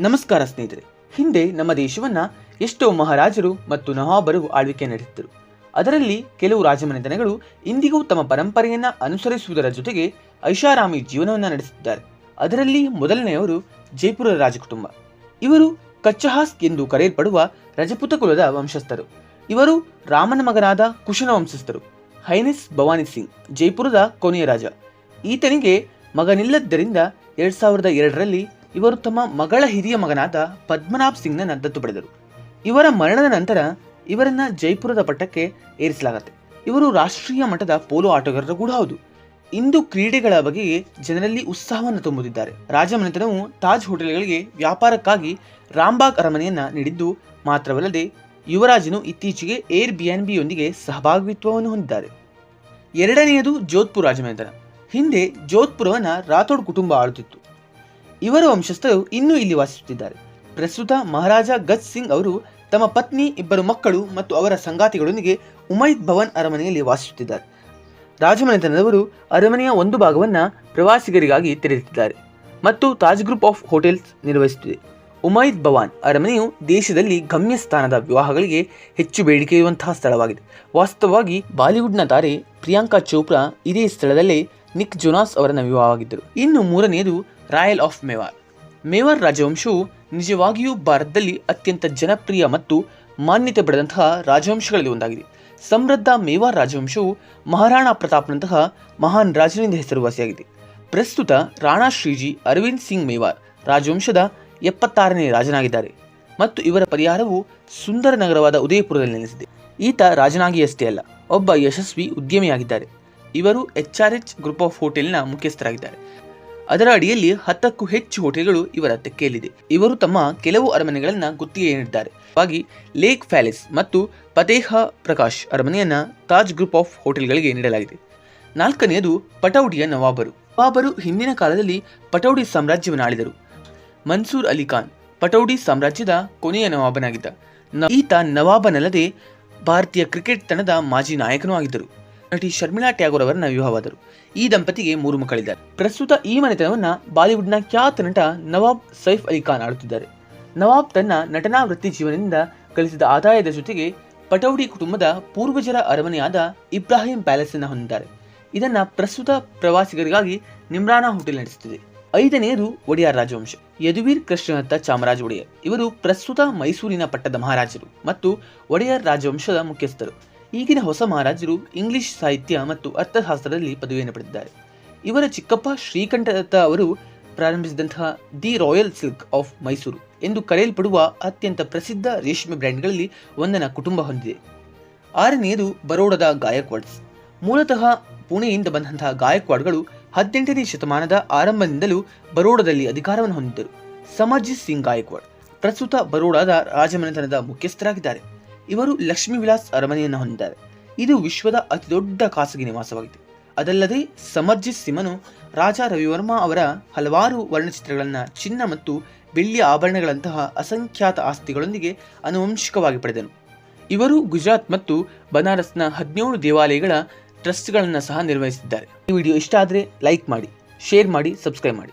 ನಮಸ್ಕಾರ ಸ್ನೇಹಿತರೆ. ಹಿಂದೆ ನಮ್ಮ ದೇಶವನ್ನ ಎಷ್ಟೋ ಮಹಾರಾಜರು ಮತ್ತು ನವಾಬರು ಆಳ್ವಿಕೆ ನಡೆಸಿದ್ದರು. ಅದರಲ್ಲಿ ಕೆಲವು ರಾಜಮನೆತನಗಳು ಇಂದಿಗೂ ತಮ್ಮ ಪರಂಪರೆಯನ್ನ ಅನುಸರಿಸುವುದರ ಜೊತೆಗೆ ಐಷಾರಾಮಿ ಜೀವನವನ್ನ ನಡೆಸುತ್ತಿದ್ದಾರೆ. ಅದರಲ್ಲಿ ಮೊದಲನೆಯವರು ಜೈಪುರ ರಾಜಕುಟುಂಬ. ಇವರು ಕಚ್ಚಹಾಸ್ ಎಂದು ಕರೆಯಲ್ಪಡುವ ರಜಪೂತ ಕುಲದ ವಂಶಸ್ಥರು. ಇವರು ರಾಮನ ಮಗನಾದ ಕುಶನ ವಂಶಸ್ಥರು. ಹೈನೆಸ್ ಭವಾನಿ ಸಿಂಗ್ ಜೈಪುರದ ಕೊನೆಯ ರಾಜ. ಈತನಿಗೆ ಮಗನಿಲ್ಲದ್ದರಿಂದ 2002ರಲ್ಲಿ ಇವರು ತಮ್ಮ ಮಗಳ ಹಿರಿಯ ಮಗನಾದ ಪದ್ಮನಾಭ್ ಸಿಂಗ್ನ ದತ್ತು ಪಡೆದರು. ಇವರ ಮರಣದ ನಂತರ ಇವರನ್ನ ಜೈಪುರದ ಪಟ್ಟಕ್ಕೆ ಏರಿಸಲಾಗುತ್ತೆ. ಇವರು ರಾಷ್ಟ್ರೀಯ ಮಟ್ಟದ ಪೋಲೋ ಆಟಗಾರರು ಕೂಡ ಹೌದು. ಇಂದು ಕ್ರೀಡೆಗಳ ಬಗೆಗೆ ಜನರಲ್ಲಿ ಉತ್ಸಾಹವನ್ನು ತುಂಬುತ್ತಿದ್ದಾರೆ. ರಾಜಮನೆತನವು ತಾಜ್ ಹೋಟೆಲ್ಗಳಿಗೆ ವ್ಯಾಪಾರಕ್ಕಾಗಿ ರಾಂಬಾಗ್ ಅರಮನೆಯನ್ನ ನೀಡಿದ್ದು ಮಾತ್ರವಲ್ಲದೆ ಯುವರಾಜನು ಇತ್ತೀಚೆಗೆ ಏರ್ಬಿಎನ್ಬಿಯೊಂದಿಗೆ ಸಹಭಾಗಿತ್ವವನ್ನು ಹೊಂದಿದ್ದಾರೆ. ಎರಡನೆಯದು ಜೋಧ್ಪುರ್ ರಾಜಮನೆತನ. ಹಿಂದೆ ಜೋಧ್ಪುರವನ್ನ ರಾಥೋಡ್ ಕುಟುಂಬ ಆಳುತ್ತಿತ್ತು. ಇವರ ವಂಶಸ್ಥರು ಇನ್ನೂ ಇಲ್ಲಿ ವಾಸಿಸುತ್ತಿದ್ದಾರೆ. ಪ್ರಸ್ತುತ ಮಹಾರಾಜ ಗಜ್ ಸಿಂಗ್ ಅವರು ತಮ್ಮ ಪತ್ನಿ, 2 ಮಕ್ಕಳು ಮತ್ತು ಅವರ ಸಂಗಾತಿಗಳೊಂದಿಗೆ ಉಮೈದ್ ಭವನ್ ಅರಮನೆಯಲ್ಲಿ ವಾಸಿಸುತ್ತಿದ್ದಾರೆ. ರಾಜಮನೆತನದವರು ಅರಮನೆಯ ಒಂದು ಭಾಗವನ್ನು ಪ್ರವಾಸಿಗರಿಗಾಗಿ ತೆರೆದಿದ್ದಾರೆ ಮತ್ತು ತಾಜ್ ಗ್ರೂಪ್ ಆಫ್ ಹೋಟೆಲ್ಸ್ ನಿರ್ವಹಿಸುತ್ತಿದೆ. ಉಮೈದ್ ಭವಾನ್ ಅರಮನೆಯು ದೇಶದಲ್ಲಿ ಗಮ್ಯ ಸ್ಥಾನದ ವಿವಾಹಗಳಿಗೆ ಹೆಚ್ಚು ಬೇಡಿಕೆ ಇರುವಂತಹ ಸ್ಥಳವಾಗಿದೆ. ವಾಸ್ತವವಾಗಿ ಬಾಲಿವುಡ್ನ ತಾರೆ ಪ್ರಿಯಾಂಕಾ ಚೋಪ್ರಾ ಇದೇ ಸ್ಥಳದಲ್ಲೇ ನಿಕ್ ಜೊನಾಸ್ ಅವರನ್ನ ವಿವಾಹವಾಗಿದ್ದರು. ಇನ್ನು ಮೂರನೆಯದು ರಾಯಲ್ ಆಫ್ ಮೇವಾರ್. ಮೇವಾರ್ ರಾಜವಂಶವು ನಿಜವಾಗಿಯೂ ಭಾರತದಲ್ಲಿ ಅತ್ಯಂತ ಜನಪ್ರಿಯ ಮತ್ತು ಮಾನ್ಯತೆ ಪಡೆದಂತಹ ರಾಜವಂಶಗಳಲ್ಲಿ ಒಂದಾಗಿದೆ. ಸಮೃದ್ಧ ಮೇವಾರ್ ರಾಜವಂಶವು ಮಹಾರಾಣಾ ಪ್ರತಾಪ್ನಂತಹ ಮಹಾನ್ ರಾಜನಿಂದ ಹೆಸರುವಾಸಿಯಾಗಿದೆ. ಪ್ರಸ್ತುತ ರಾಣಾ ಶ್ರೀಜಿ ಅರವಿಂದ್ ಸಿಂಗ್ ಮೇವಾರ್ ರಾಜವಂಶದ 76ನೇ ರಾಜನಾಗಿದ್ದಾರೆ ಮತ್ತು ಇವರ ಪರಿಹಾರವು ಸುಂದರ ನಗರವಾದ ಉದಯಪುರದಲ್ಲಿ ನೆಲೆಸಿದೆ. ಈತ ರಾಜನಾಗಿಯಷ್ಟೇ ಅಲ್ಲ, ಒಬ್ಬ ಯಶಸ್ವಿ ಉದ್ಯಮಿಯಾಗಿದ್ದಾರೆ. ಇವರು HRH ಗ್ರೂಪ್ ಆಫ್ ಹೋಟೆಲ್ನ ಮುಖ್ಯಸ್ಥರಾಗಿದ್ದಾರೆ. ಅದರ ಅಡಿಯಲ್ಲಿ 10ಕ್ಕೂ ಹೆಚ್ಚು ಹೋಟೆಲ್ಗಳು ಇವರ ತೆಕ್ಕೆಯಲ್ಲಿದೆ. ಇವರು ತಮ್ಮ ಕೆಲವು ಅರಮನೆಗಳನ್ನು ಗುತ್ತಿಗೆ ನೀಡಿದ್ದಾರೆ. ಹಾಗಾಗಿ ಲೇಕ್ ಪ್ಯಾಲೇಸ್ ಮತ್ತು ಫತೇಹ ಪ್ರಕಾಶ್ ಅರಮನೆಯನ್ನ ತಾಜ್ ಗ್ರೂಪ್ ಆಫ್ ಹೋಟೆಲ್ಗಳಿಗೆ ನೀಡಲಾಗಿದೆ. ನಾಲ್ಕನೆಯದು ಪಟೌಡಿಯ ನವಾಬರು. ನವಾಬರು ಹಿಂದಿನ ಕಾಲದಲ್ಲಿ ಪಟೌಡಿ ಸಾಮ್ರಾಜ್ಯವನ್ನು ಆಳಿದರು. ಮನ್ಸೂರ್ ಅಲಿ ಖಾನ್ ಪಟೌಡಿ ಸಾಮ್ರಾಜ್ಯದ ಕೊನೆಯ ನವಾಬನಾಗಿದ್ದ. ಈತ ನವಾಬನಲ್ಲದೆ ಭಾರತೀಯ ಕ್ರಿಕೆಟ್ ತಂಡದ ಮಾಜಿ ನಾಯಕನೂ ಆಗಿದ್ದರು. ನಟಿ ಶರ್ಮಿಳಾ ಟ್ಯಾಗೋರ್ ಅವರನ್ನ ವಿವಾಹವಾದರು. ಈ ದಂಪತಿಗೆ 3 ಮಕ್ಕಳಿದ್ದಾರೆ. ಪ್ರಸ್ತುತ ಈ ಮನೆತನವನ್ನ ಬಾಲಿವುಡ್ನ ಖ್ಯಾತ ನಟ ನವಾಬ್ ಸೈಫ್ ಅಲಿ ಖಾನ್ ಆಳುತ್ತಿದ್ದಾರೆ. ನವಾಬ್ ತನ್ನ ನಟನಾ ವೃತ್ತಿ ಜೀವನದಿಂದ ಗಳಿಸಿದ ಆದಾಯದ ಜೊತೆಗೆ ಪಟೌಡಿ ಕುಟುಂಬದ ಪೂರ್ವಜರ ಅರಮನೆಯಾದ ಇಬ್ರಾಹಿಂ ಪ್ಯಾಲೇಸ್ ಅನ್ನು ಹೊಂದಿದ್ದಾರೆ. ಇದನ್ನ ಪ್ರಸ್ತುತ ಪ್ರವಾಸಿಗರಿಗಾಗಿ ನಿಮ್ರಾನಾ ಹೋಟೆಲ್ ನಡೆಸುತ್ತಿದೆ. 5ನೇಯದು ಒಡೆಯರ್ ರಾಜವಂಶ. ಯದುವೀರ್ ಕೃಷ್ಣದತ್ತ ಚಾಮರಾಜ ಒಡೆಯರ್ ಇವರು ಪ್ರಸ್ತುತ ಮೈಸೂರಿನ ಪಟ್ಟದ ಮಹಾರಾಜರು ಮತ್ತು ಒಡೆಯರ್ ರಾಜವಂಶದ ಮುಖ್ಯಸ್ಥರು. ಈಗಿನ ಹೊಸ ಮಹಾರಾಜರು ಇಂಗ್ಲಿಷ್ ಸಾಹಿತ್ಯ ಮತ್ತು ಅರ್ಥಶಾಸ್ತ್ರದಲ್ಲಿ ಪದವಿಯನ್ನು ಪಡೆದಿದ್ದಾರೆ. ಇವರ ಚಿಕ್ಕಪ್ಪ ಶ್ರೀಕಂಠದತ್ತ ಅವರು ಪ್ರಾರಂಭಿಸಿದಂತಹ the royal silk of Mysuru ಎಂದು ಕರೆಯಲ್ಪಡುವ ಅತ್ಯಂತ ಪ್ರಸಿದ್ಧ ರೇಷ್ಮೆ ಬ್ರ್ಯಾಂಡ್ಗಳಲ್ಲಿ ಒಂದನ್ನು ಕುಟುಂಬ ಹೊಂದಿದೆ. 6ನೇಯದು ಬರೋಡದ ಗಾಯಕ್ವಾಡ್ಸ್. ಮೂಲತಃ ಪುಣೆಯಿಂದ ಬಂದಂತಹ ಗಾಯಕ್ವಾಡ್ಗಳು 18ನೇ ಶತಮಾನದ ಆರಂಭದಿಂದಲೂ ಬರೋಡದಲ್ಲಿ ಅಧಿಕಾರವನ್ನು ಹೊಂದಿದ್ದರು. ಸಮರ್ಜಿತ್ ಸಿಂಗ್ ಗಾಯಕ್ವಾಡ್ ಪ್ರಸ್ತುತ ಬರೋಡಾದ ರಾಜಮನೆತನದ ಮುಖ್ಯಸ್ಥರಾಗಿದ್ದಾರೆ. ಇವರು ಲಕ್ಷ್ಮೀ ವಿಲಾಸ್ ಅರಮನೆಯನ್ನು ಹೊಂದಿದ್ದಾರೆ. ಇದು ವಿಶ್ವದ ಅತಿದೊಡ್ಡ ಖಾಸಗಿ ನಿವಾಸವಾಗಿದೆ. ಅದಲ್ಲದೆ ಸಮರ್ಜಿತ್ ಸಿಂಹನು ರಾಜ ರವಿವರ್ಮ ಅವರ ಹಲವಾರು ವರ್ಣಚಿತ್ರಗಳನ್ನು, ಚಿನ್ನ ಮತ್ತು ಬೆಳ್ಳಿಯ ಆಭರಣಗಳಂತಹ ಅಸಂಖ್ಯಾತ ಆಸ್ತಿಗಳೊಂದಿಗೆ ಆನುವಂಶಿಕವಾಗಿ ಪಡೆದನು. ಇವರು ಗುಜರಾತ್ ಮತ್ತು ಬನಾರಸ್ನ 17 ದೇವಾಲಯಗಳ ಟ್ರಸ್ಟ್ಗಳನ್ನು ಸಹ ನಿರ್ವಹಿಸಿದ್ದಾರೆ. ಈ ವಿಡಿಯೋ ಇಷ್ಟ ಆದರೆ ಲೈಕ್ ಮಾಡಿ, ಶೇರ್ ಮಾಡಿ, ಸಬ್ಸ್ಕ್ರೈಬ್ ಮಾಡಿ.